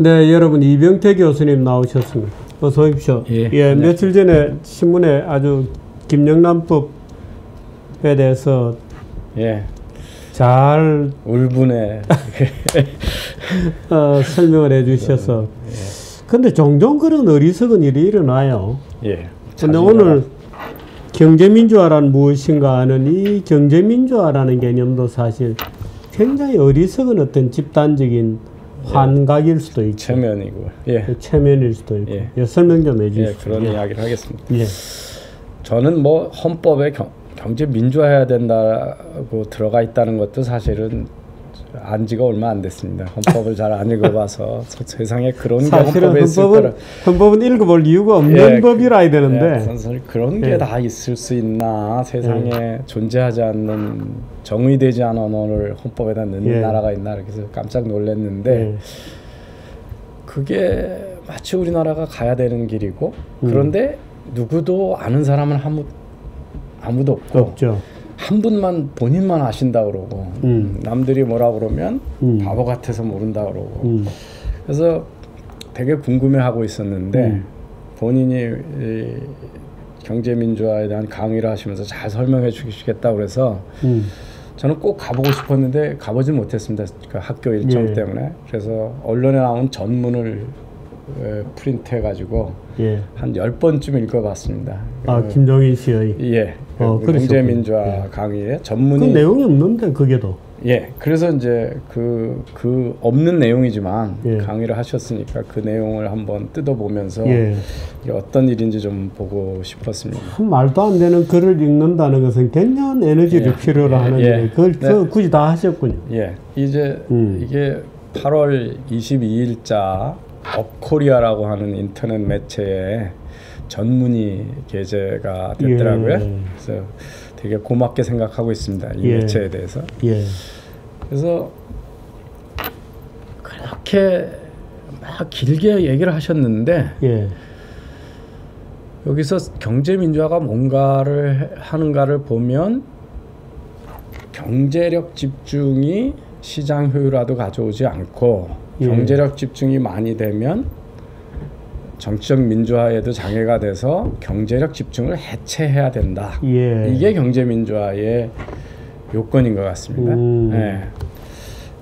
네, 여러분 이병태 교수님 나오셨습니다. 어서 오십시오. 예, 며칠 전에 신문에 아주 김영란법에 대해서 잘 울분에 설명을 해주셔서 근데 종종 그런 어리석은 일이 일어나요. 근데 오늘 경제민주화란 무엇인가 하는 이 경제민주화라는 개념도 사실 굉장히 어리석은 어떤 집단적인 환각일 수도 있고 체면이고 체면일 수도 있고 설명 좀 해주시죠. 그런 이야기를 하겠습니다. 저는 뭐 헌법에 경제 민주화해야 된다고 들어가 있다는 것도 사실은 안 지가 얼마 안 됐습니다. 헌법을 잘 안 읽어봐서 세상에 그런 게 헌법에 있을 거라. 헌법은 읽어볼 이유가 없는 법이라 해야 되는데 그런 게 다 있을 수 있나. 세상에 존재하지 않는 정의되지 않은 언어를 헌법에다 넣는 나라가 있나. 그래서 깜짝 놀랐는데 그게 마치 우리나라가 가야 되는 길이고 그런데 누구도 아는 사람은 아무도 없죠. 한 분만 본인만 아신다 그러고 남들이 뭐라 그러면 바보 같아서 모른다 그러고 그래서 되게 궁금해하고 있었는데 본인이 경제민주화에 대한 강의를 하시면서 잘 설명해 주시겠다 그래서 저는 꼭 가보고 싶었는데 가보지 못했습니다. 그 학교 일정 때문에. 그래서 언론에 나온 전문을 프린트해가지고 한 10번쯤 읽어봤습니다. 김종인 씨의 경제민주화 강의에 전문이 그 내용이 없는데 그게도 그래서 이제 그 없는 내용이지만 강의를 하셨으니까 그 내용을 한번 뜯어보면서 이게 어떤 일인지 좀 보고 싶었습니다. 말도 안 되는 글을 읽는다는 것은 굉장한 에너지를 필요로 하는데 그걸 굳이 다 하셨군요. 이제 이게 8월 22일자 업코리아라고 하는 인터넷 매체에 전문의 게재가 됐더라고요. 그래서 되게 고맙게 생각하고 있습니다. 이 매체에 대해서. 그래서 그렇게 막 길게 얘기를 하셨는데 여기서 경제민주화가 뭔가를 하는가를 보면 경제력 집중이 시장 효율화도 가져오지 않고 경제력 집중이 많이 되면 정치적 민주화에도 장애가 돼서 경제력 집중을 해체해야 된다. 이게 경제민주화의 요건인 것 같습니다.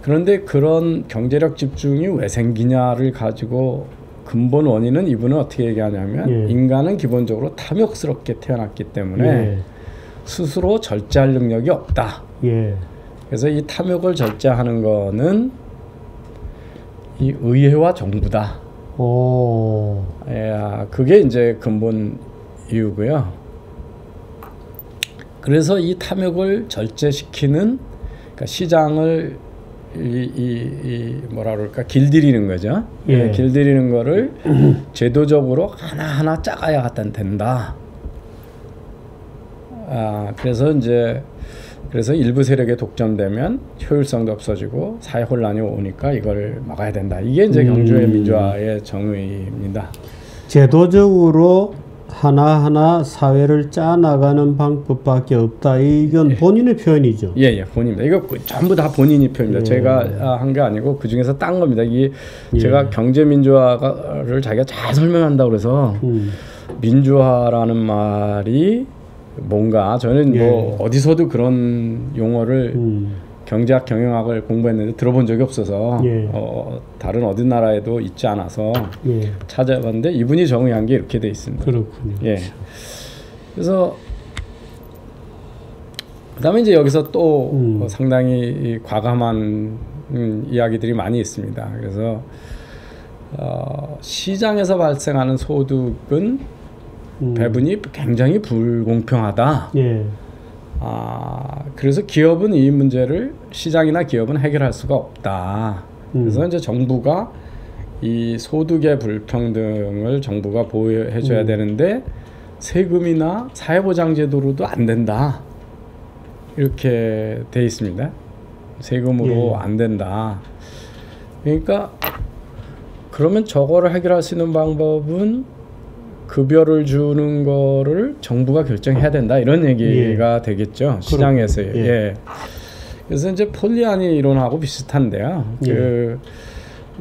그런데 그런 경제력 집중이 왜 생기냐를 가지고 근본 원인은 이분은 어떻게 얘기하냐면 인간은 기본적으로 탐욕스럽게 태어났기 때문에 스스로 절제할 능력이 없다. 그래서 이 탐욕을 절제하는 거는 이 의회와 정부다. 그게 이제 근본 이유고요. 그래서 이 탐욕을 절제시키는 그러니까 시장을 뭐라 그럴까 길들이는 거죠. 길들이는 거를 제도적으로 하나하나 짜가야 된다. 그래서 일부 세력에 독점되면 효율성도 없어지고 사회 혼란이 오니까 이걸 막아야 된다. 이게 이제 경제 민주화의 정의입니다. 제도적으로 하나하나 사회를 짜나가는 방법밖에 없다. 이건 본인의 표현이죠. 본인입니다. 이거 전부 다 본인이 표현입니다. 제가 한 게 아니고 그 중에서 딴 겁니다. 이게 제가 경제 민주화를 자기가 잘 설명한다고 그래서 민주화라는 말이 뭔가 저는 뭐 어디서도 그런 용어를 경제학 경영학을 공부했는데 들어본 적이 없어서 다른 어디 나라에도 있지 않아서 찾아봤는데 이분이 정의한 게 이렇게 돼 있습니다. 그렇군요. 그래서 그다음에 이제 여기서 또 상당히 과감한 이야기들이 많이 있습니다. 그래서 시장에서 발생하는 소득은 배분이 굉장히 불공평하다. 그래서 기업은 이 문제를 시장이나 기업은 해결할 수가 없다. 그래서 이제 정부가 이 소득의 불평등을 정부가 보호해줘야 되는데 세금이나 사회보장제도로도 안 된다. 이렇게 돼 있습니다. 세금으로 안 된다. 그러니까 그러면 저거를 해결할 수 있는 방법은 급여를 주는 거를 정부가 결정해야 된다 이런 얘기가 되겠죠. 시장에서의. 그래서 이제 폴리아니 이론하고 비슷한데요.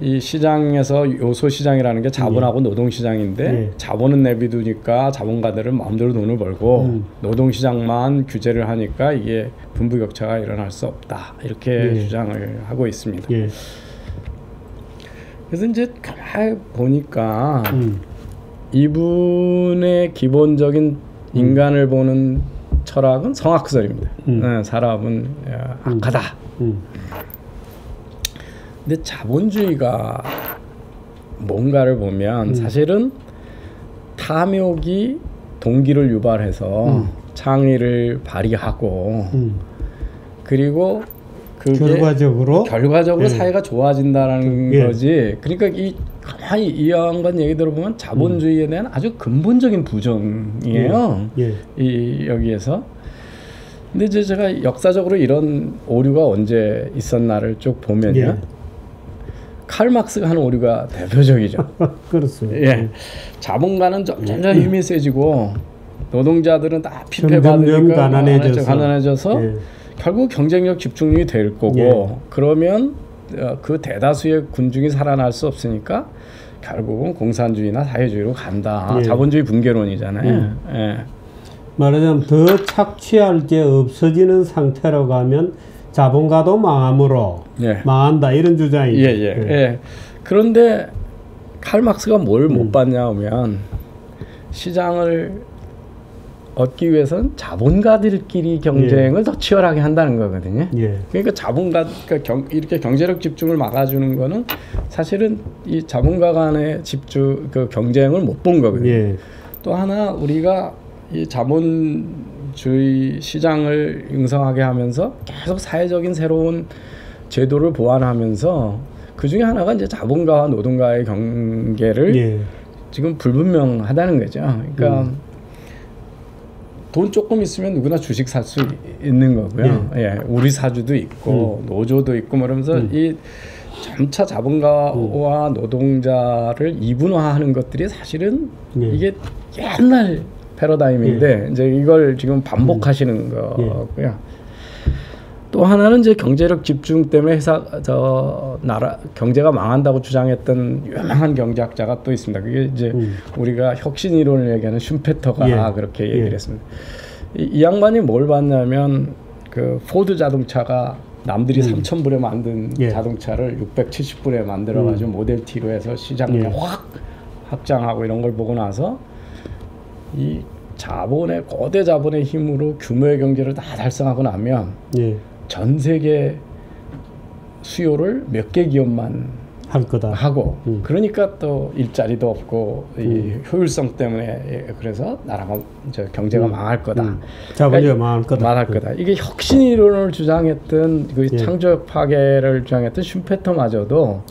이 시장에서 요소 시장이라는 게 자본하고 노동 시장인데 자본은 내비두니까 자본가들은 마음대로 돈을 벌고 노동 시장만 규제를 하니까 이게 빈부격차가 일어날 수 없다 이렇게 주장을 하고 있습니다. 그래서 이제 가만히 보니까 이분의 기본적인 인간을 보는 철학은 성악설입니다. 사람은 악하다. 근데 자본주의가 뭔가를 보면 사실은 탐욕이 동기를 유발해서 창의를 발휘하고 그리고 그게 결과적으로 사회가 좋아진다는 거지. 그러니까 이 가만히 이 양반 얘기 들어보면 자본주의에 대한 아주 근본적인 부정이에요. 이 여기에서. 근데 이제 제가 역사적으로 이런 오류가 언제 있었나를 쭉 보면요. 칼 막스가 하는 오류가 대표적이죠. 그렇습니다. 자본가는 점점 힘이 세지고 노동자들은 다 피폐받으니까 가난해져서 결국 경쟁력 집중력이 될 거고 그러면 그 대다수의 군중이 살아날 수 없으니까 결국은 공산주의나 사회주의로 간다. 자본주의 붕괴론이잖아요. 말하자면 더 착취할 게 없어지는 상태로 가면 자본가도 망함으로 망한다 이런 주장이죠. 그런데 칼 막스가 뭘 못 봤냐 하면 시장을 얻기 위해서는 자본가들끼리 경쟁을 더 치열하게 한다는 거거든요. 그러니까 이렇게 경제력 집중을 막아주는 거는 사실은 이 자본가 간의 그 경쟁을 못 본 거거든요. 또 하나 우리가 이 자본주의 시장을 형성하게 하면서 계속 사회적인 새로운 제도를 보완하면서 그 중에 하나가 이제 자본가와 노동가의 경계를 지금 불분명하다는 거죠. 그러니까 돈 조금 있으면 누구나 주식 살 수 있는 거고요. 우리 사주도 있고 노조도 있고 그러면서 이 점차 자본가와 노동자를 이분화하는 것들이 사실은 이게 옛날 패러다임인데 이제 이걸 지금 반복하시는 거고요. 또 하나는 이제 경제력 집중 때문에 나라 경제가 망한다고 주장했던 유명한 경제학자가 또 있습니다. 그게 이제 우리가 혁신 이론을 얘기하는 슈페터가 그렇게 얘기를 했습니다. 이 양반이 뭘 봤냐면 그 포드 자동차가 남들이 3,000불에 만든 자동차를 670불에 만들어가지고 모델 T로 해서 시장에 확 확장하고 이런 걸 보고 나서 이 거대 자본의 힘으로 규모의 경제를 다 달성하고 나면 전 세계 수요를 몇 개 기업만 할 거다 하고 그러니까 또 일자리도 없고 이 효율성 때문에 그래서 나라가 경제가 망할 거다. 자본주의가 망할 거다. 이게 혁신 이론을 주장했던 그 창조적 파괴를 주장했던 슈페터마저도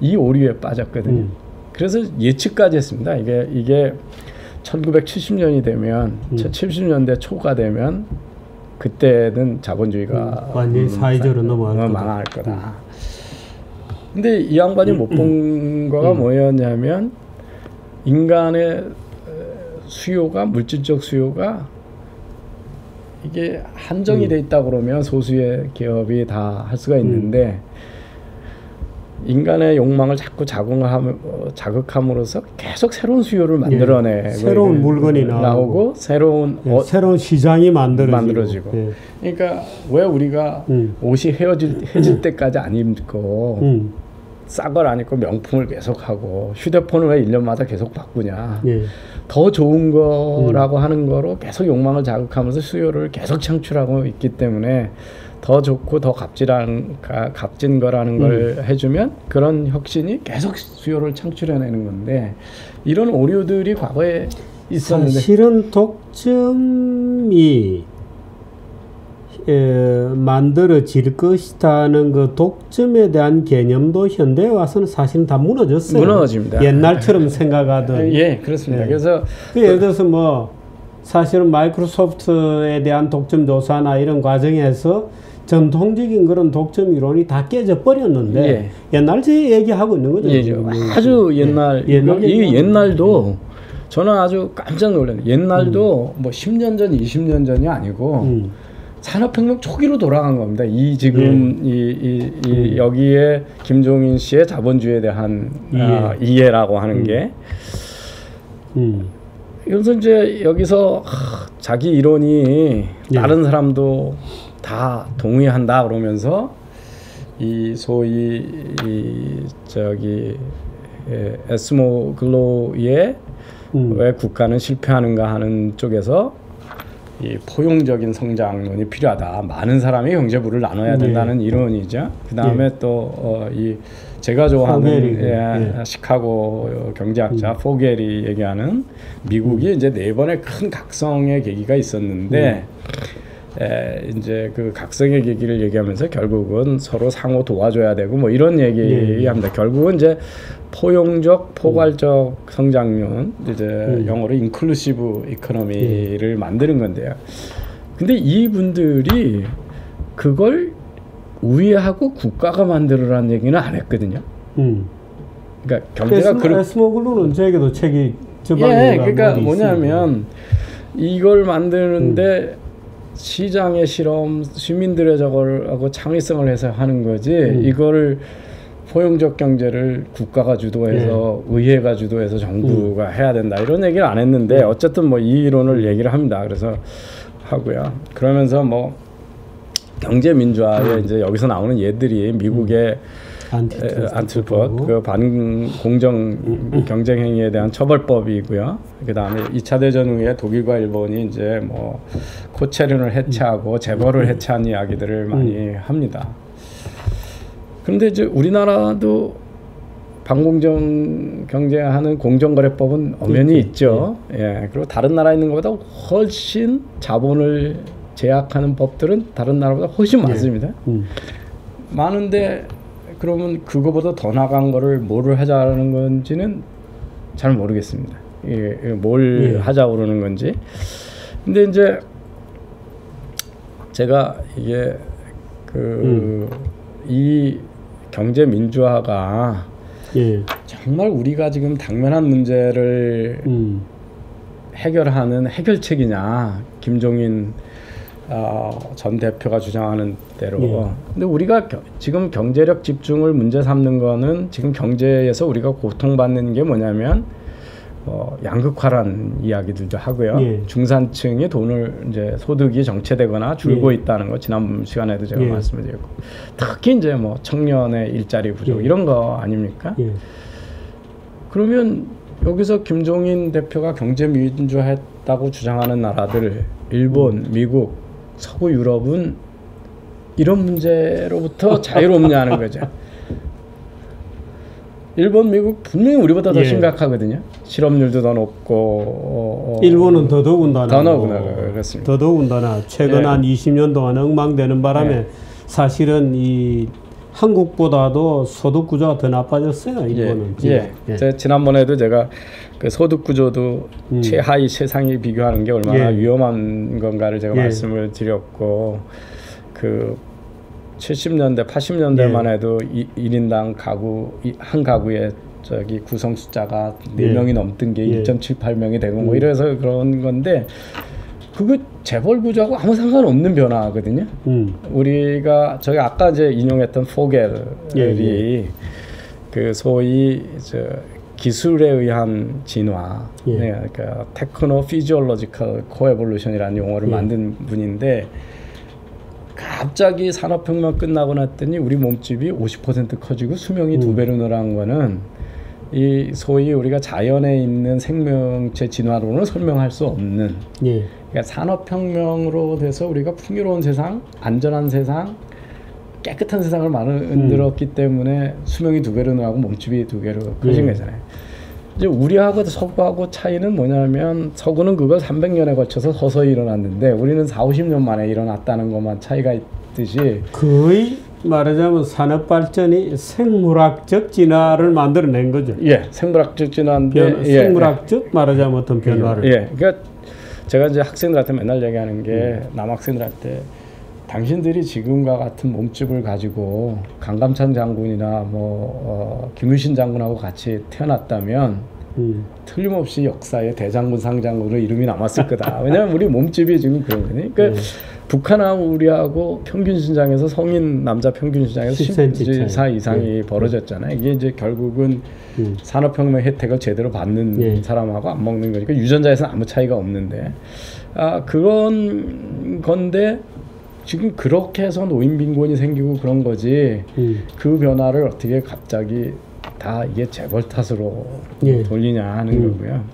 이 오류에 빠졌거든요. 그래서 예측까지 했습니다. 이게 1970년이 되면 70년대 초가 되면 그때는 자본주의가 완전히 사회적으로 망할 거다. 근데 이 양반이 못 본 거가 뭐였냐면 인간의 수요가 물질적 수요가 이게 한정이 돼 있다 그러면 소수의 기업이 다 할 수가 있는데 인간의 욕망을 자꾸 자극함으로써 계속 새로운 수요를 만들어내고 새로운 물건이 나오고 새로운 시장이 만들어지고 그러니까 왜 우리가 옷이 해질 때까지 안 입고 싼 걸 안 입고 명품을 계속하고 휴대폰을 왜 1년마다 계속 바꾸냐 더 좋은 거라고 하는 거로 계속 욕망을 자극하면서 수요를 계속 창출하고 있기 때문에 더 좋고 더 값진 거라는 걸 해주면 그런 혁신이 계속 수요를 창출해내는 건데 이런 오류들이 과거에 있었는데 사실은 독점이 만들어질 것이라는 그 독점에 대한 개념도 현대에 와서는 사실은 다 무너졌어요. 무너집니다. 옛날처럼 생각하던. 그렇습니다. 그래서 예를 들어서 뭐 사실은 마이크로소프트에 대한 독점 조사나 이런 과정에서 전통적인 그런 독점 이론이 다 깨져 버렸는데 옛날 제 얘기하고 있는 거죠. 아주 옛날도 저는 아주 깜짝 놀랐어요. 옛날도 뭐 10년 전, 20년 전이 아니고 산업혁명 초기로 돌아간 겁니다. 이 지금 여기에 김종인 씨의 자본주의에 대한 이해라고 하는 게. 그래서 이제 여기서 자기 이론이 다른 사람도 다 동의한다 그러면서 이 소위 에스모글로의 왜 국가는 실패하는가 하는 쪽에서 이 포용적인 성장론이 필요하다. 많은 사람이 경제부를 나눠야 된다는 이론이죠. 그 다음에 또 이 제가 좋아하는 시카고 경제학자 포겔이 얘기하는 미국이 이제 4번의 큰 각성의 계기가 있었는데 이제 그 각성의 계기를 얘기하면서 결국은 서로 상호 도와줘야 되고 뭐 이런 얘기합니다. 결국은 이제 포용적, 포괄적 성장론, 이제 영어로 인클루시브 이코노미를 만드는 건데요. 근데 이분들이 그걸 우회하고 국가가 만들으라는 얘기는 안 했거든요. 그러니까 경제가 에스모글로는 저에게도 책이 그러니까 뭐냐면 이걸 만드는데 시장의 실험, 시민들의 저걸하고 창의성을 해서 하는 거지. 이거를 포용적 경제를 국가가 주도해서 의회가 주도해서 정부가 해야 된다 이런 얘기를 안 했는데 어쨌든 뭐 이 이론을 얘기를 합니다. 그래서 하고요. 그러면서 뭐 경제 민주화에 이제 여기서 나오는 예들이 미국의 안티트루퍼트 그 반공정 경쟁 행위에 대한 처벌법이고요. 그다음에 2차 대전 후에 독일과 일본이 이제 뭐 코체른을 해체하고 재벌을 해체한 이야기들을 많이 합니다. 그런데 이제 우리나라도 반공정 경쟁하는 공정거래법은 엄연히 있죠. 그리고 다른 나라에 있는 것보다 훨씬 자본을 제약하는 법들은 다른 나라보다 훨씬 많습니다. 많은데 그러면 그거보다 더 나간 거를 뭐를 하자는 건지는 잘 모르겠습니다. 뭘 하자고 그러는 건지. 근데 이제 제가 이게 이 경제 민주화가 정말 우리가 지금 당면한 문제를 해결하는 해결책이냐, 김종인 전 대표가 주장하는 대로. 근데 우리가 지금 경제력 집중을 문제 삼는 거는 지금 경제에서 우리가 고통받는 게 뭐냐면 양극화란 이야기들도 하고요. 중산층이 돈을 이제 소득이 정체되거나 줄고 있다는 거 지난 시간에도 제가 말씀을 드렸고, 특히 이제 뭐 청년의 일자리 부족 이런 거 아닙니까? 그러면 여기서 김종인 대표가 경제 민주화했다고 주장하는 나라들, 일본, 미국, 서구 유럽은 이런 문제로부터 자유롭냐는 거죠. 일본, 미국 분명히 우리보다 더 심각하거든요. 실업률도 더 높고 일본은 더더군다나 그렇습니다. 더더군다나 최근 한 20년 동안 엉망되는 바람에 사실은 이 한국보다도 소득 구조가 더 나빠졌어요. 일본은. 지난번에도 제가 그 소득 구조도 최하위 최상위 비교하는 게 얼마나 위험한 건가를 제가 말씀을 드렸고, 그 70년대 80년대만 해도 1인당 가구 한 가구에 저기 구성 숫자가 4명이 넘던 게 1.78명이 되고 뭐 이래서 그런 건데, 그거 재벌 구조하고 아무 상관없는 변화거든요. 우리가 저기 아까 이제 인용했던 포겔이 그 소위 기술에 의한 진화, 그러니까 테크노 피지올로지컬 코에볼루션이라는 용어를 만든 분인데, 갑자기 산업혁명 끝나고 났더니 우리 몸집이 50% 커지고 수명이 2배로 늘어난 거는 이 소위 우리가 자연에 있는 생명체 진화론을 설명할 수 없는, 그러니까 산업혁명으로 돼서 우리가 풍요로운 세상, 안전한 세상, 깨끗한 세상을 만들었기 때문에 수명이 2배로 늘어나고 몸집이 2배로 커진 거잖아요. 이제 우리하고 서구하고 차이는 뭐냐면, 서구는 그걸 300년에 걸쳐서 서서히 일어났는데 우리는 40-50년 만에 일어났다는 것만 차이가 있듯이, 거의 말하자면 산업 발전이 생물학적 진화를 만들어낸 거죠. 생물학적 진화인데 생물학적 말하자면 어떤 변화를. 그러니까 제가 이제 학생들한테 맨날 얘기하는 게, 남학생들한테 당신들이 지금과 같은 몸집을 가지고 강감찬 장군이나 김유신 장군하고 같이 태어났다면 틀림없이 역사에 대장군, 상장군으로 이름이 남았을 거다. 왜냐하면 우리 몸집이 지금 그런 거니. 그러니까 북한하고 우리하고 평균 신장에서 성인 남자 평균 신장에서 10cm 차 이상이 벌어졌잖아요. 이게 이제 결국은 산업혁명 혜택을 제대로 받는 사람하고 안 먹는 거니까 유전자에서는 아무 차이가 없는데 그런 건데 지금 그렇게 해서 노인 빈곤이 생기고 그런 거지 그 변화를 어떻게 갑자기 다 이게 재벌 탓으로 돌리냐 하는 거고요.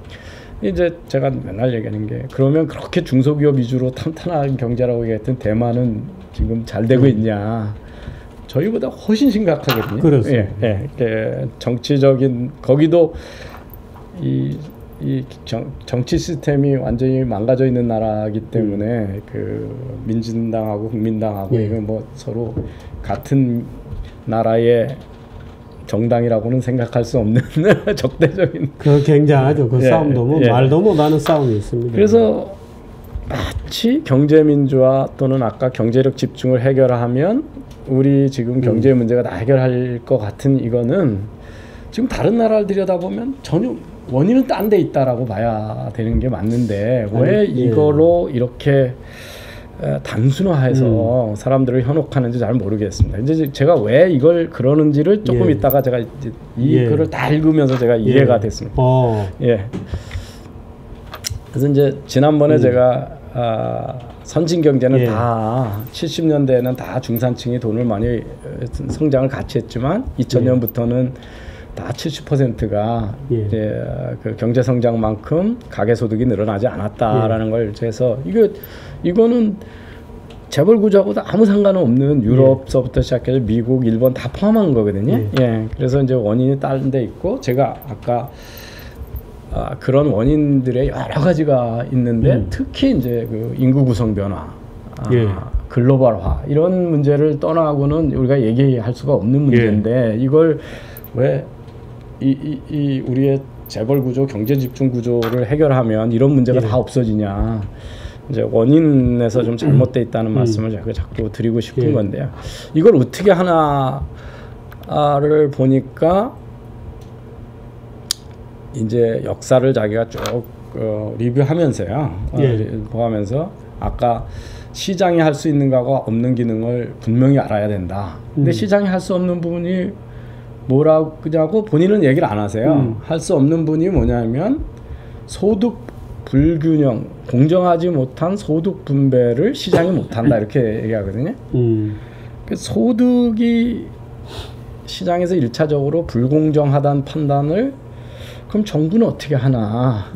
이제 제가 맨날 얘기하는 게 그러면 그렇게 중소기업 위주로 탄탄한 경제라고 얘기했던 대만은 지금 잘 되고 있냐? 저희보다 훨씬 심각하거든요. 그렇습니다. 정치적인 거기도 이 정치 시스템이 완전히 망가져 있는 나라이기 때문에 그 민진당하고 국민당하고 이거 뭐 서로 같은 나라의 정당이라고는 생각할 수 없는 적대적인. 굉장하죠. 그 싸움도 뭐 말도 못하는 싸움이 있습니다. 그래서 마치 경제민주화 또는 아까 경제력 집중을 해결하면 우리 지금 경제 문제가 다 해결할 것 같은 이거는 지금 다른 나라를 들여다보면 전혀 원인은 딴 데 있다라고 봐야 되는 게 맞는데 왜 이걸로 이렇게 단순화해서 사람들을 현혹하는지 잘 모르겠습니다. 이제 제가 왜 이걸 그러는지를 조금 있다가 제가 이제 이 글을 다 읽으면서 제가 이해가 됐습니다. 그래서 이제 지난번에 제가 선진 경제는 다 70년대에는 다 중산층이 돈을 많이 성장을 같이 했지만 2000년부터는 다 70%가 이제 그 경제 성장만큼 가계 소득이 늘어나지 않았다라는 걸 해서 이거는 재벌 구조하고도 아무 상관은 없는 유럽서부터 시작해서 미국, 일본 다 포함한 거거든요. 그래서 이제 원인이 다른 데 있고 제가 아까 그런 원인들의 여러 가지가 있는데 특히 이제 그 인구 구성 변화, 글로벌화 이런 문제를 떠나고는 우리가 얘기할 수가 없는 문제인데 이걸 왜 우리의 재벌 구조, 경제 집중 구조를 해결하면 이런 문제가 다 없어지냐? 이제 원인에서 좀 잘못돼 있다는 말씀을 제가 자꾸 드리고 싶은 건데요. 이걸 어떻게 하나를 보니까 이제 역사를 자기가 쭉 리뷰하면서요. 보면서 아까 시장이 할 수 있는 거하고 없는 기능을 분명히 알아야 된다. 근데 시장이 할 수 없는 부분이 뭐라고 본인은 얘기를 안 하세요. 할 수 없는 부분이 뭐냐면 소득 불균형, 공정하지 못한 소득 분배를 시장이 못한다 이렇게 얘기하거든요. 소득이 시장에서 1차적으로 불공정하다는 판단을 그럼 정부는 어떻게 하나?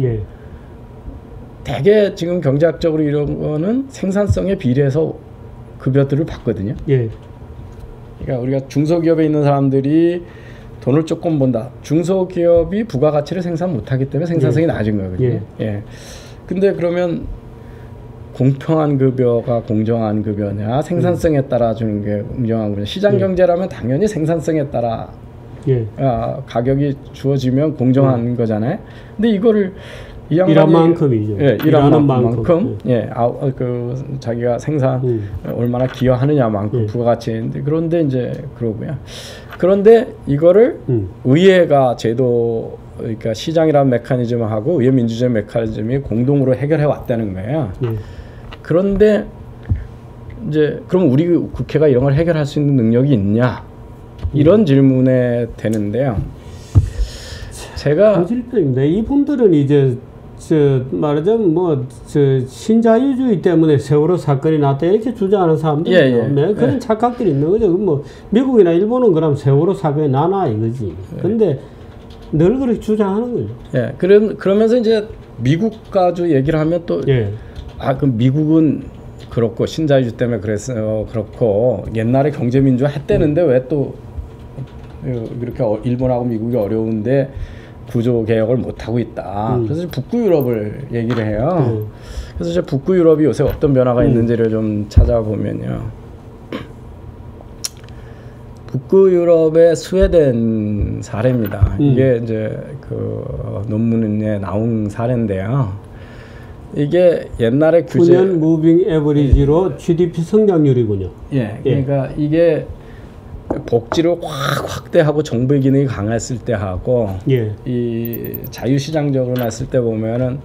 대개 지금 경제학적으로 이런 거는 생산성에 비례해서 급여들을 받거든요. 그러니까 우리가 중소기업에 있는 사람들이 돈을 조금 번다. 중소기업이 부가가치를 생산 못하기 때문에 생산성이 낮은 거거든요. 근데 그러면 공평한 급여가 공정한 급여냐, 생산성에 따라 주는 게 공정한 급여. 시장 경제라면 당연히 생산성에 따라 가격이 주어지면 공정한 거잖아요. 근데 이거를 일한 만큼이죠. 일하는 만큼. 그 자기가 생산 얼마나 기여하느냐만큼 부가가치인데 그런데 이제 그러고요. 그런데 이거를 의회가 제도 그러니까 시장이라는 메커니즘하고 의회 민주주의 메커니즘이 공동으로 해결해 왔다는 거예요. 그런데 이제 그럼 우리 국회가 이런 걸 해결할 수 있는 능력이 있냐? 이런 질문에 되는데요. 제가 고질병입니다. 이분들은 이제 말하자면 신자유주의 때문에 세월호 사건이 났다 이렇게 주장하는 사람들이요. 그런 착각들이 있는 거죠. 뭐 미국이나 일본은 그럼 세월호 사건이 나나 이거지. 근데 늘 그렇게 주장하는 거죠. 그러면서 이제 미국 가지고 얘기를 하면 또 그럼 미국은 그렇고 신자유주의 때문에 그래서 그렇고 옛날에 경제민주화 했대는데 왜 또 이렇게 일본하고 미국이 어려운데 구조 개혁을 못 하고 있다. 그래서 북구 유럽을 얘기를 해요. 그래서 이제 북구 유럽이 요새 어떤 변화가 있는지를 좀 찾아보면요. 북구 유럽의 스웨덴 사례입니다. 이게 이제 그 논문에 나온 사례인데요. 이게 옛날에 규제 9년 무빙 에버리지로 GDP 성장률이군요. 그러니까 이게 복지를 확 확대하고 정부의 기능이 강했을 때 하고 이 자유시장적으로 냈을 때 보면은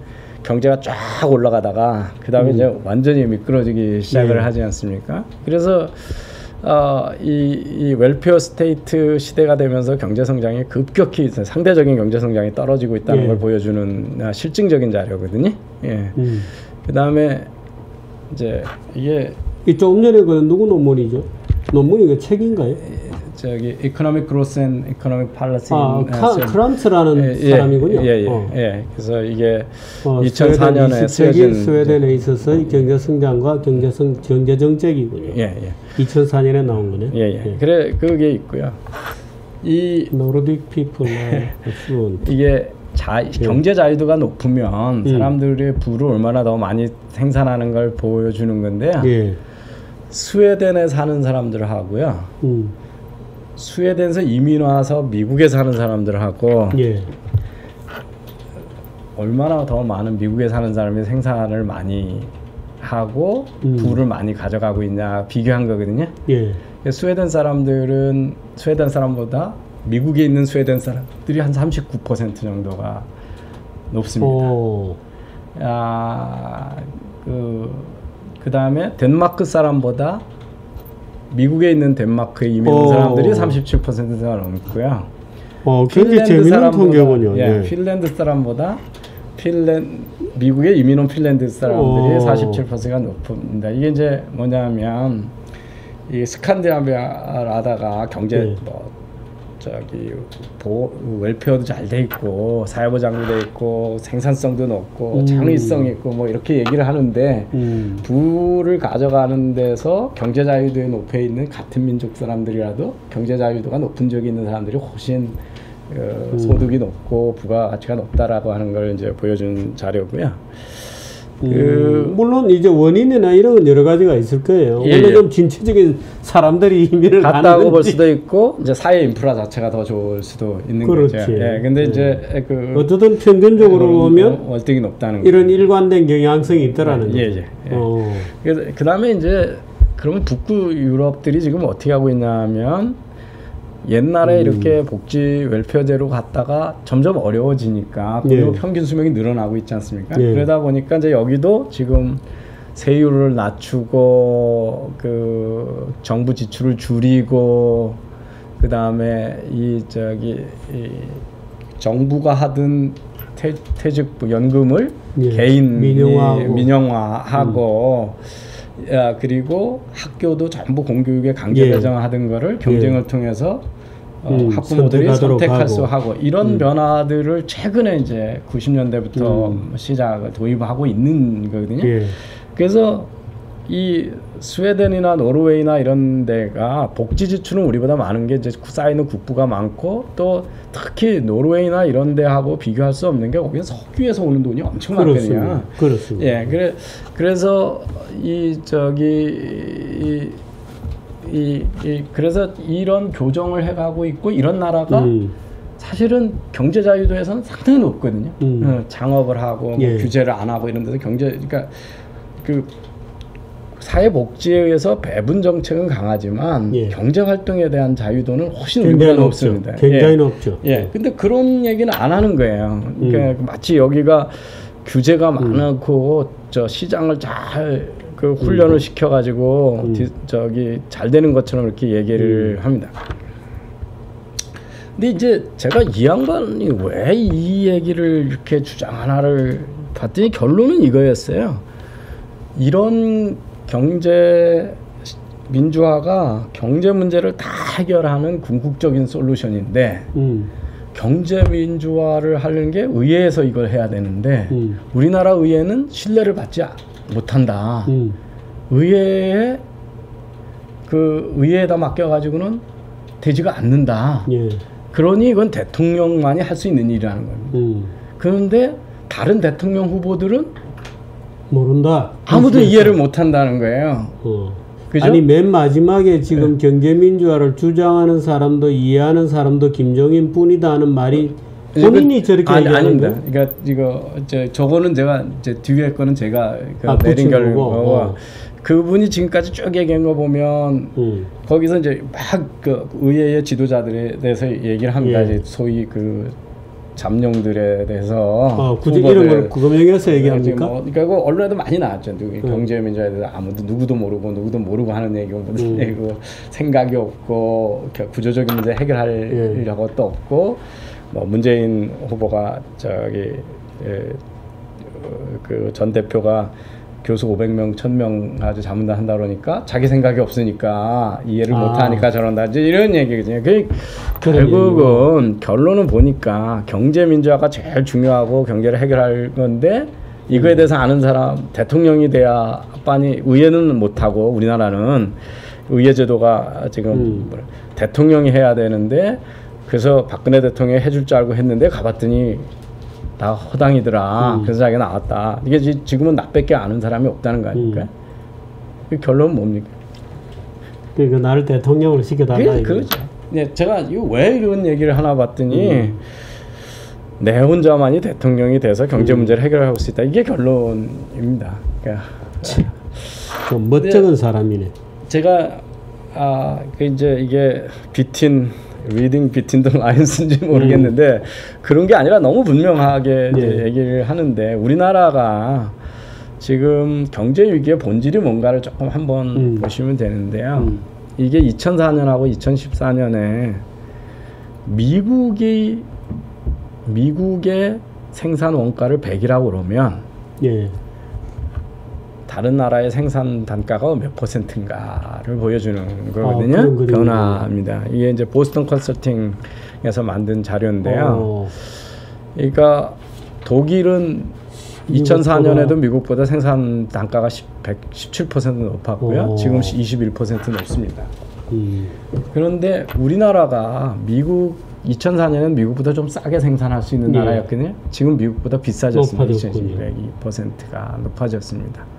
경제가 쫙 올라가다가 그 다음에 이제 완전히 미끄러지기 시작을 하지 않습니까? 그래서 이 웰페어 스테이트 시대가 되면서 경제 성장이 급격히 상대적인 경제 성장이 떨어지고 있다는 걸 보여주는 실증적인 자료거든요. 예. 그 다음에 이제 이게 조금 전에 그 누구 논문이죠? 논문이 그 책인가요? 저기 Economic Growth and Economic Policy. 크란츠라는 사람이군요. 예. 그래서 이게 2004년에 스웨덴에 있어서 경제 성장과 경제 정책이군요. 예. 2004년에 나온 거네. 예. 그래 그게 있고요. 이 노르딕 피플 이게 경제 자유도가 높으면 사람들의 부를 얼마나 더 많이 생산하는 걸 보여주는 건데요. 예. 스웨덴에 사는 사람들하고요. 스웨덴에서 이민 와서 미국에 사는 사람들하고 얼마나 더 많은 미국에 사는 사람이 생산을 많이 하고 부를 많이 가져가고 있냐 비교한 거거든요. 스웨덴 사람들은 스웨덴 사람보다 미국에 있는 스웨덴 사람들이 한 39% 정도가 높습니다. 그 다음에 덴마크 사람보다 미국에 있는 덴마크에 이민 온 사람들이 37%가 넘고요. 굉장히 재밌는 통계군요. 핀란드 사람보다 미국에 이민 온 핀란드 사람들이 47%가 높습니다. 이게 이제 뭐냐면 이 스칸디나비아라다가 경제 웰페어도 잘 돼 있고 사회보장도 돼 있고 생산성도 높고 창의성 있고 뭐 이렇게 얘기를 하는데 부를 가져가는 데서 경제 자유도에 높여 있는 같은 민족 사람들이라도 경제 자유도가 높은 지역에 있는 사람들이 훨씬 소득이 높고 부가가치가 높다라고 하는 걸 이제 보여준 자료고요. 물론 이제 원인이나 이런 건 여러 가지가 있을 거예요. 원래 좀 진취적인 사람들이 이민을 갔다고 볼 수도 있고 이제 사회 인프라 자체가 더 좋을 수도 있는 거죠. 근데 이제 어쨌든 평균적으로 보면 월등히 높다는 이런 일관된 경향성이 있더라는 거죠. 그 다음에 이제 그러면 북부 유럽들이 지금 어떻게 하고 있냐면 옛날에 이렇게 복지 웰페어제로 갔다가 점점 어려워지니까 평균 수명이 늘어나고 있지 않습니까? 그러다 보니까 이제 여기도 지금 세율을 낮추고 그 정부 지출을 줄이고 그 다음에 이 정부가 하던 퇴직부 연금을 개인 민영화하고 그리고 학교도 전부 공교육에 강제 배정하던 거를 경쟁을 통해서 학부모들이 선택할 수 하고 이런 변화들을 최근에 이제 90년대부터 시작을 도입하고 있는 거거든요. 그래서 이 스웨덴이나 노르웨이나 이런 데가 복지 지출은 우리보다 많은 게 이제 쌓이는 국부가 많고 또 특히 노르웨이나 이런 데하고 비교할 수 없는 게 거기는 석유에서 오는 돈이 엄청 많거든요. 그렇습니다. 그래서 그래서 이런 교정을 해가고 있고 이런 나라가 사실은 경제 자유도에서는 상당히 높거든요. 장업을 하고 뭐 규제를 안 하고 이런 데서 그러니까 그 사회복지에 의해서 배분 정책은 강하지만 경제 활동에 대한 자유도는 훨씬 우리보다 높습니다. 굉장히 높죠. 근데 그런 얘기는 안 하는 거예요. 그러니까 마치 여기가 규제가 많고 시장을 잘 훈련을 시켜가지고 잘 되는 것처럼 이렇게 얘기를 합니다. 근데 이제 제가 이 양반이 왜 이 얘기를 이렇게 주장하나를 봤더니 결론은 이거였어요. 이런 경제 민주화가 경제 문제를 다 해결하는 궁극적인 솔루션인데 경제 민주화를 하는 게 의회에서 이걸 해야 되는데 우리나라 의회는 신뢰를 받지 못한다. 의회에다 맡겨가지고는 되지가 않는다. 그러니 이건 대통령만이 할 수 있는 일이라는 겁니다. 그런데 다른 대통령 후보들은 모른다. 아무도 이해를 못한다는 거예요. 그죠? 아니 맨 마지막에 지금 경제민주화를 주장하는 사람도 이해하는 사람도 김종인 뿐이다 하는 말이 본인이 저렇게 얘기하는 거예요? 그러니까 저거는 제가 이제 뒤에 거는 제가 내린 결과고 그분이 지금까지 쭉 얘기한 거 보면 거기서 이제 막 그 의회의 지도자들에 대해서 얘기를 합니다. 이제 소위 잠룡들에 대해서 굳이 이런 걸 구금형에서 얘기합니까? 그러니까 언론에도 많이 나왔죠. 경제민주화에 대해서 아무도 누구도 모르고 하는 얘기고 생각이 없고 구조적인 문제 해결할 것도 없고 뭐 문재인 후보가 그 전 대표가 교수 500명, 1000명 아주 자문단 한다 그러니까 자기 생각이 없으니까 이해를 못하니까 저런다. 이제 이런 얘기거든요. 결국은 결론은 보니까 경제민주화가 제일 중요하고 경제를 해결할 건데 이거에 대해서 아는 사람 대통령이 돼야 빤히 의회는 못하고 우리나라는 의회 제도가 지금 대통령이 해야 되는데 그래서 박근혜 대통령이 해줄 줄 알고 했는데 가봤더니 다 허당이더라. 그래서 자기가 나왔다. 이게 지금은 나밖에 아는 사람이 없다는 거 아닙니까? 그 결론은 뭡니까? 그러니까 나를 대통령으로 시켜달라. 그렇죠. 네, 제가 이거 왜 이런 얘기를 하나 봤더니 내 혼자만이 대통령이 돼서 경제 문제를 해결할 수 있다. 이게 결론입니다. 그러니까 좀 멋쩍은 사람이네. 제가 이제 이게 리딩 비틴 더 라이언스인지 모르겠는데 그런 게 아니라 너무 분명하게 이제 얘기를 하는데 우리나라가 지금 경제 위기의 본질이 뭔가를 조금 한번 보시면 되는데요. 이게 2004년하고 2014년에 미국의 생산 원가를 100이라고 그러면 다른 나라의 생산 단가가 몇 %인가를 보여주는 거거든요. 변화입니다. 이게 이제 보스턴 컨설팅에서 만든 자료인데요. 그러니까 독일은 2004년에도 미국보다 생산 단가가 117% 높았고요. 지금 21% 높습니다. 그런데 우리나라가 2004년에는 미국보다 좀 싸게 생산할 수 있는 나라였거든요. 지금 미국보다 비싸졌습니다. 2200%가 높아졌습니다.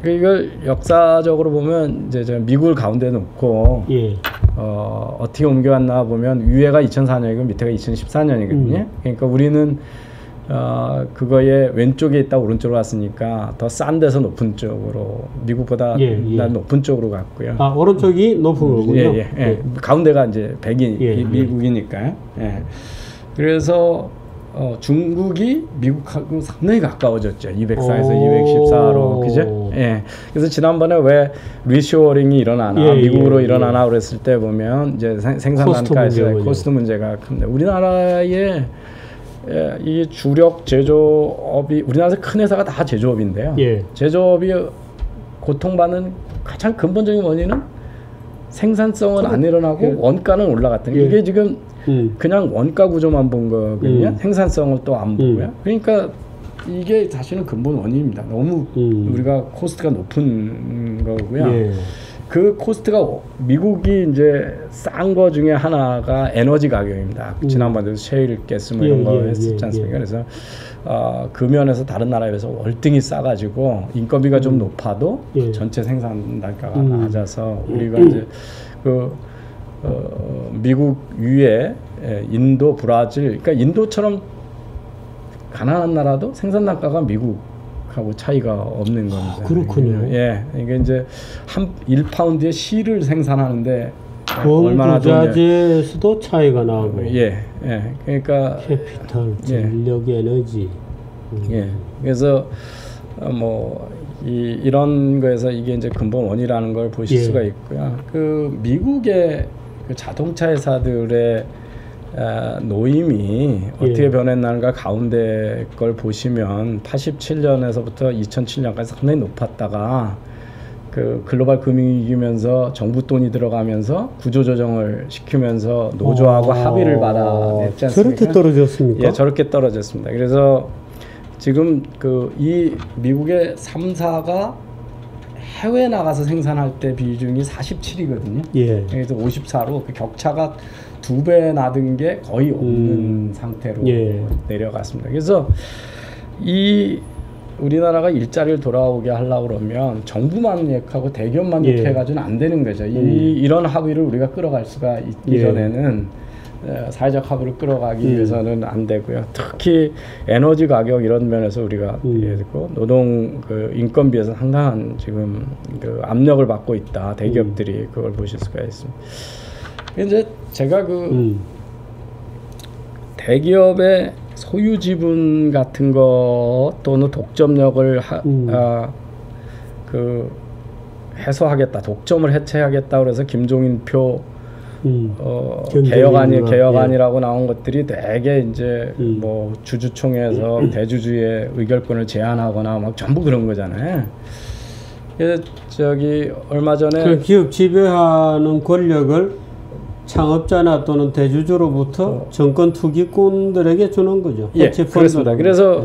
이걸 역사적으로 보면 이제 미국을 가운데 놓고 어떻게 옮겨왔나 보면 위에가 2004년이고 밑에가 2014년이거든요. 그러니까 우리는 그거에 왼쪽에 있다 오른쪽으로 왔으니까 더 싼 데서 높은 쪽으로 미국보다 높은 쪽으로 갔고요. 오른쪽이 높은 거군요. 가운데가 이제 100이 미국이니까요. 그래서 중국이 미국하고 상당히 가까워졌죠. 204에서 214로 그죠? 그래서 지난번에 왜 리쇼어링이 일어나나 미국으로 일어나나 그랬을 때 보면 이제 생산 단가에서 코스트 문제가 큽니다. 우리나라의 이 주력 제조업이 우리나라에서 큰 회사가 다 제조업인데요. 제조업이 고통받는 가장 근본적인 원인은 생산성은 안 일어나고 원가는 올라갔다는 이게 지금 그냥 원가 구조만 본 거거든요. 생산성을 또 안 보고요. 그러니까 이게 사실은 근본 원인입니다. 너무 우리가 코스트가 높은 거고요. 그 코스트가 미국이 이제 싼 거 중에 하나가 에너지 가격입니다. 지난번에도 셰일 가스 뭐 이런 거 했었지 않습니까? 그래서 그 면에서 다른 나라에 비해서 월등히 싸가지고 인건비가 좀 높아도 전체 생산 단가가 낮아서 우리가 이제 미국 위에 인도, 브라질, 그러니까 인도처럼 가난한 나라도 생산 단가가 미국하고 차이가 없는 겁니다. 그렇군요. 이게 이제 1파운드의 실을 생산하는데 얼마나 부자재에서도 차이가 나고. 그러니까 캐피탈, 전력, 에너지. 그래서 이런 거에서 이게 이제 근본 원이라는 걸 보실 수가 있고요. 그 미국의 그 자동차 회사들의 노임이 어떻게 변했나가 가운데 걸 보시면 87년에서부터 2007년까지 상당히 높았다가 그 글로벌 금융위기면서 정부 돈이 들어가면서 구조조정을 시키면서 노조하고 합의를 받아냈지 않습니까? 저렇게 떨어졌습니까? 저렇게 떨어졌습니다. 그래서 지금 이 미국의 3사가 해외 나가서 생산할 때 비중이 47이거든요. 그래서 54로 그 격차가 2배 나든 게 거의 없는 상태로 내려갔습니다. 그래서 우리나라가 일자리를 돌아오게 하려고 그러면 정부만 욕하고 대기업만 욕해가지고는 안 되는 거죠. 이런 합의를 우리가 끌어갈 수가 있기 전에는 사회적 합의를 끌어가기 위해서는 안 되고요. 특히 에너지 가격 이런 면에서 우리가 노동 인건비에서 상당한 지금 그 압력을 받고 있다. 대기업들이 그걸 보실 수가 있습니다. 이제 제가 대기업의 소유 지분 같은 거 또는 독점력을 해소하겠다, 독점을 해체하겠다 그래서 김종인 표 개혁안이라고 나온 것들이 대개 이제 뭐 주주총회에서 대주주의 의결권을 제한하거나 막 전부 그런 거잖아요. 그래서 저기 얼마 전에 그 기업 지배하는 권력을 창업자나 또는 대주주로부터 정권 투기꾼들에게 주는 거죠. 예, 그렇습니다. 그래서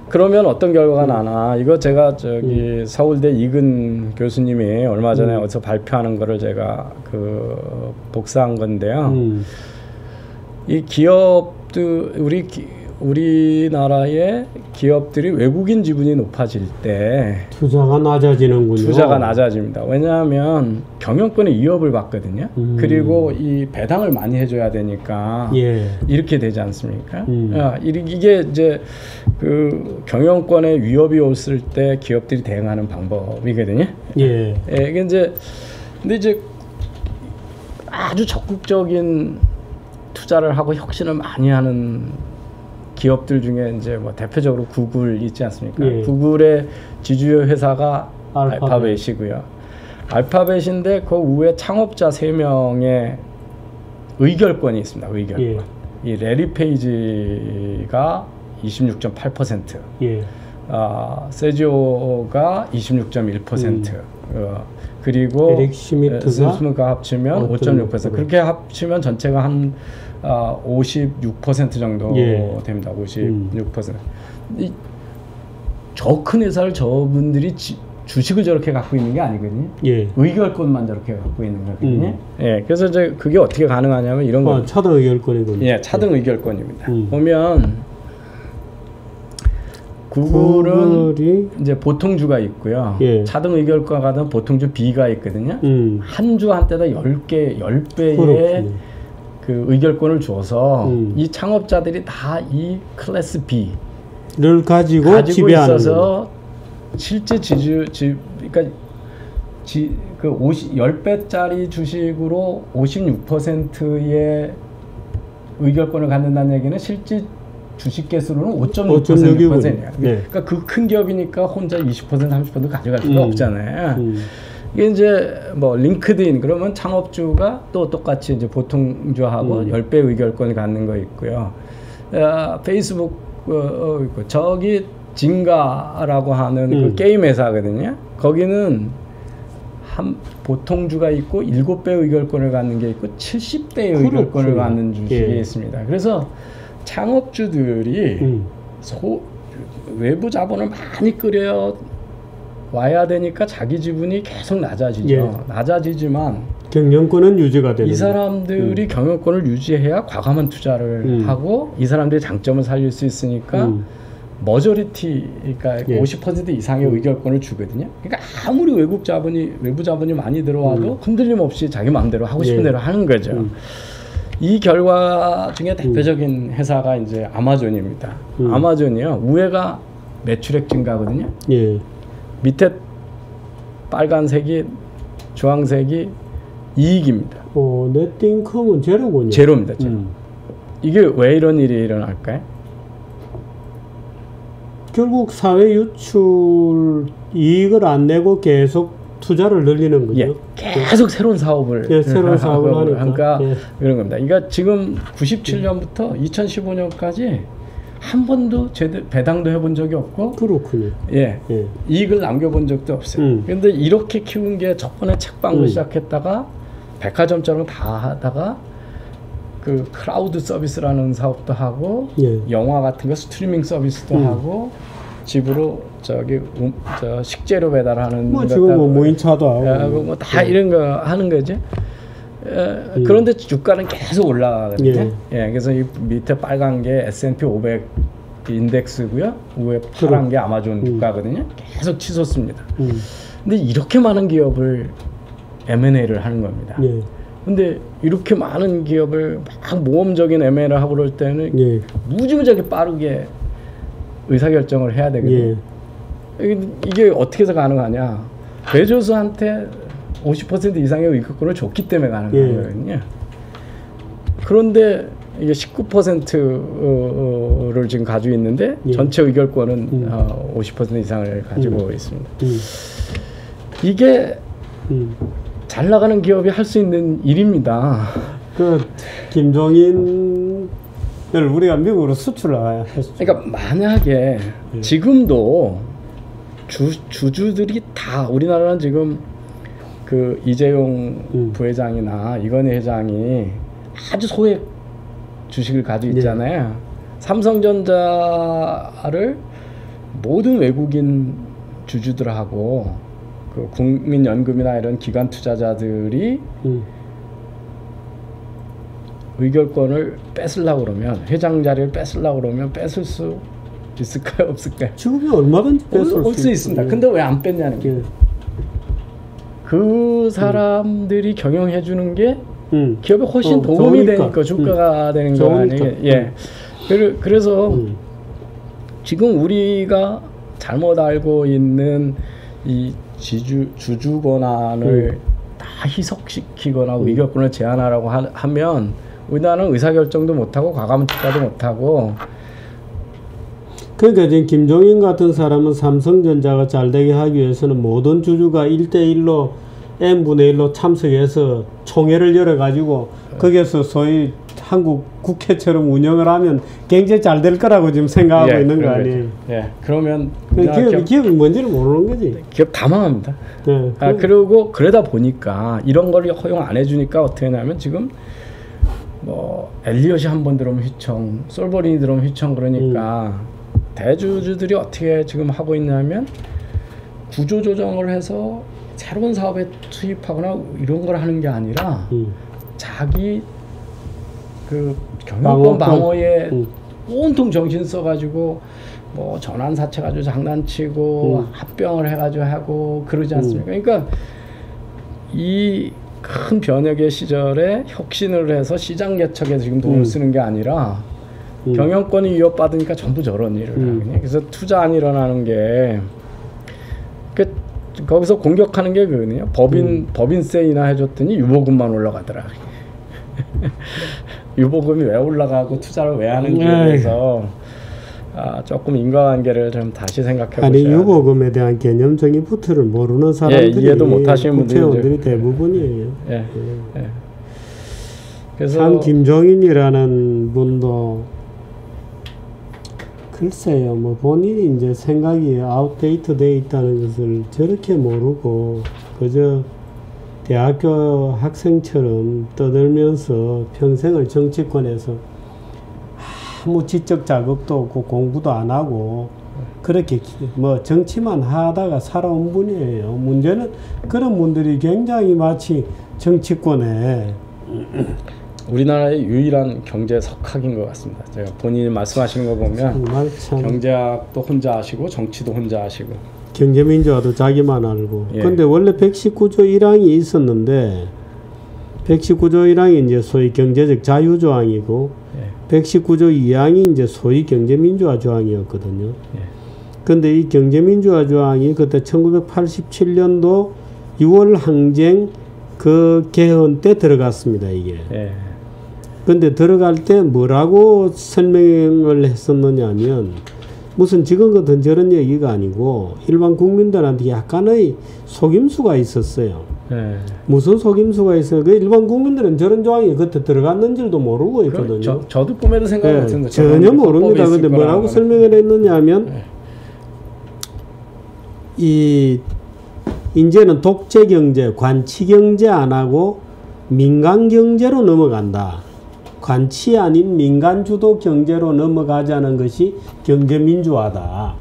그러면 어떤 결과가 나나, 이거 제가 저기 서울대 이근 교수님이 얼마 전에 어디서 발표하는 거를 제가 복사한 건데요. 이 기업도 우리나라의 기업들이 외국인 지분이 높아질 때 투자가 낮아지는군요. 투자가 낮아집니다. 왜냐하면 경영권의 위협을 받거든요. 그리고 이 배당을 많이 해줘야 되니까 이렇게 되지 않습니까? 이게 이제 그 경영권의 위협이 왔을 때 기업들이 대응하는 방법이거든요. 이게 이제 근데 이제 아주 적극적인 투자를 하고 혁신을 많이 하는 기업들 중에 이제 뭐 대표적으로 구글 있지 않습니까? 구글의 지주요 회사가 알파벳이고요. 알파벳인데 그 위에 창업자 3명의 의결권이 있습니다. 의결권. 이 레리 페이지가 26.8%, 세지오가 26.1%, 그리고 에릭 스미트가 합치면 5.6%. 그렇게 합치면 전체가 한 56% 정도 됩니다. 56%. 저 큰 회사를 저분들이 주식을 저렇게 갖고 있는 게 아니거든요. 의결권만 저렇게 갖고 있는 거거든요. 그래서 이제 그게 어떻게 가능하냐면 이런 거. 차등 의결권이군요. 차등 의결권입니다. 보면 구글은 이제 보통주가 있고요. 차등 의결권과 같은 보통주 B가 있거든요. 한 주 한때다 10배의 그 의결권을 줘서 이 창업자들이 다 이 클래스 B를 가지고 있어서 실제 그러니까 10배짜리 주식으로 56%의 의결권을 갖는다는 얘기는 실제 주식 개수로는 5.6%예요. 그러니까 그 큰 기업이니까 혼자 20% 30% 가져갈 수가 없잖아요. 이게 이제 뭐 링크드인 그러면 창업주가 또 똑같이 이제 보통주하고 10배 의결권을 갖는 거 있고요. 페이스북 있고 저기 진가라고 하는 그 게임 회사거든요. 거기는 한 보통주가 있고 7배 의결권을 갖는 게 있고 70배 의결권을 갖는 주식이 있습니다. 그래서 창업주들이 외부 자본을 많이 끌여 와야 되니까 자기 지분이 계속 낮아지죠. 낮아지지만 경영권은 유지가 되는. 이 사람들이 경영권을 유지해야 과감한 투자를 하고 이 사람들의 장점을 살릴 수 있으니까 머저리티, 그러니까 50% 이상의 의결권을 주거든요. 그러니까 아무리 외부 자본이 많이 들어와도 흔들림 없이 자기 마음대로 하고 싶은 대로 하는 거죠. 이 결과 중에 대표적인 회사가 이제 아마존입니다. 아마존이요. 우회가 매출액 증가거든요. 밑에 빨간색이 주황색이 이익입니다. 네트인컴은 제로군요. 제로입니다. 제로. 이게 왜 이런 일이 일어날까요? 결국 사회 유출 이익을 안 내고 계속 투자를 늘리는 거죠. 계속 새로운 사업을 새로운 사업을 하니까 그런 겁니다. 그러니까 지금 97년부터 2015년까지 한 번도 배당도 해본 적이 없고, 그렇군요. 이익을 남겨본 적도 없어요. 그런데 이렇게 키운 게 저번에 책방으로 시작했다가 백화점처럼 다 하다가 그 클라우드 서비스라는 사업도 하고 영화 같은 거 스트리밍 서비스도 하고 집으로 저 식재료 배달하는 지금 뭐 무인차도 하고 뭐 다 이런 거 하는 거죠. 그런데 주가는 계속 올라가거든요. 그래서 이 밑에 빨간 게 S&P 500 인덱스고요. 위에 파란 게 아마존 주가거든요. 계속 치솟습니다. 근데 이렇게 많은 기업을 M&A를 하는 겁니다. 근데 이렇게 많은 기업을 막 모험적인 M&A를 하고 그럴 때는 무지무지하게 빠르게 의사결정을 해야 되거든요. 이게 어떻게 해서 가능하냐? 베조스한테 50% 이상의 의결권을 줬기 때문에 가능한 거거든요. 그런데 이게 19%를 지금 가지고 있는데 예. 전체 의결권은 50% 이상을 가지고 있습니다. 이게 잘 나가는 기업이 할 수 있는 일입니다. 그 김종인을 우리가 미국으로 수출했죠. 그러니까 만약에 지금도 주주들이 다 우리나라는 지금 그 이재용 부회장이나 이건희 회장이 아주 소액 주식을 가지고 있잖아요. 삼성전자를 모든 외국인 주주들하고 그 국민연금이나 이런 기관 투자자들이 의결권을 뺏으려고 그러면 회장 자리를 뺏으려고 그러면 뺏을 수 있을까요? 없을까요? 지금이 얼마든지 뺏을 수 있습니다. 근데 왜 안 뺐냐는 거예요. 그 사람들이 경영해 주는 게 기업에 훨씬 도움이 되니까 주가가 되는 거 아니에요. 예. 그래서 지금 우리가 잘못 알고 있는 이 주주 권한을 다 희석시키거나 의결권을 제한하라고 하면 우리나라는 의사결정도 못하고 과감 투자도 못하고. 그러니까 지금 김종인 같은 사람은 삼성전자가 잘 되게 하기 위해서는 모든 주주가 1대1로 n분의 1로 참석해서 총회를 열어가지고 거기에서 소위 한국 국회처럼 운영을 하면 굉장히 잘 될 거라고 지금 생각하고 있는 거 아니에요? 예, 그러면 기업이 뭔지를 모르는 거지. 기업 다 망합니다. 네, 그리고 그러다 보니까 이런 걸 허용 안 해주니까 어떻게 하냐면 지금 뭐 엘리엇이 한번 들어오면 휘청, 솔버린이 들어오면 휘청 그러니까 대주주들이 어떻게 지금 하고 있냐면 구조 조정을 해서 새로운 사업에 투입하거나 이런 걸 하는 게 아니라 자기 그 경영권 방어에 온통 정신 써가지고 뭐 전환사채 가지고 장난치고 합병을 해가지고 하고 그러지 않습니까? 그러니까 이 큰 변혁의 시절에 혁신을 해서 시장 개척에 지금 돈을 쓰는 게 아니라 경영권이 위협받으니까 전부 저런 일을 하거든요. 그래서 투자 안 일어나는 게 거기서 공격하는 게 그거든요. 법인세이나 해줬더니 유보금만 올라가더라. 유보금이 왜 올라가고 투자를 왜 하는지에 대해서 조금 인과관계를 좀 다시 생각해 보셔야 아니 유보금에 대한 개념적인부터를 모르는 사람들이 이해도 못하시는 국회의원들이 대부분이에요. 그래서 참 김종인이라는 분도 글쎄요, 뭐 본인이 이제 생각이 아웃데이트 돼 있다는 것을 저렇게 모르고 그저 대학교 학생처럼 떠들면서 평생을 정치권에서 아무 지적 자극도 없고 공부도 안 하고 그렇게 뭐 정치만 하다가 살아온 분이에요. 문제는 그런 분들이 굉장히 마치 정치권에 우리나라의 유일한 경제 석학인 것 같습니다. 제가 본인이 말씀하시는 거 보면 경제학도 혼자 하시고 정치도 혼자 하시고 경제민주화도 자기만 알고. 근데 원래 119조 1항이 있었는데 119조 1항이 이제 소위 경제적 자유조항이고 119조 2항이 이제 소위 경제민주화 조항이었거든요. 근데 이 경제민주화 조항이 그때 1987년도 6월 항쟁 그 개헌 때 들어갔습니다, 이게. 근데 들어갈 때 뭐라고 설명을 했었느냐 하면 무슨 지금 같은 저런 얘기가 아니고 일반 국민들한테 약간의 속임수가 있었어요. 무슨 속임수가 있어요? 그 일반 국민들은 저런 조항이 그때 들어갔는 줄도 모르고 있거든요. 저도 꿈에도 생각 못했는데 전혀 모릅니다. 근데 뭐라고 설명을 했느냐 하면 이제는 독재경제, 관치경제 안 하고 민간경제로 넘어간다. 관치 아닌 민간주도 경제로 넘어가자는 것이 경제민주화다.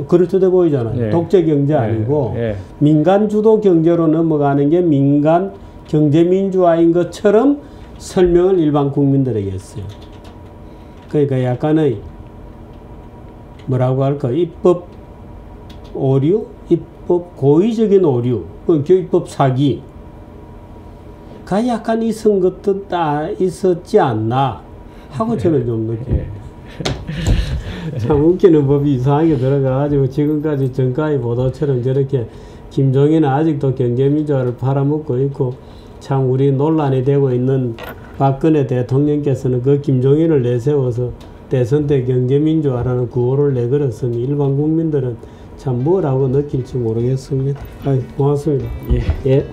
그렇게 돼 보이잖아요. 독재경제 아니고 민간주도 경제로 넘어가는 게 민간 경제민주화인 것처럼 설명을 일반 국민들에게 했어요. 그러니까 약간의 뭐라고 할까, 입법 오류, 입법 고의적인 오류, 입법 사기 가 약간 있은 것도 다 있었지 않나 하고 저는 좀 느껴요. 참 웃기는 법이 이상하게 들어가가지고 지금까지 정가의 보도처럼 저렇게 김종인은 아직도 경제민주화를 팔아먹고 있고 참 우리 논란이 되고 있는 박근혜 대통령께서는 그 김종인을 내세워서 대선 때 경제민주화라는 구호를 내걸었으니 일반 국민들은 참 뭐라고 느낄지 모르겠습니다. 고맙습니다. 예. 예.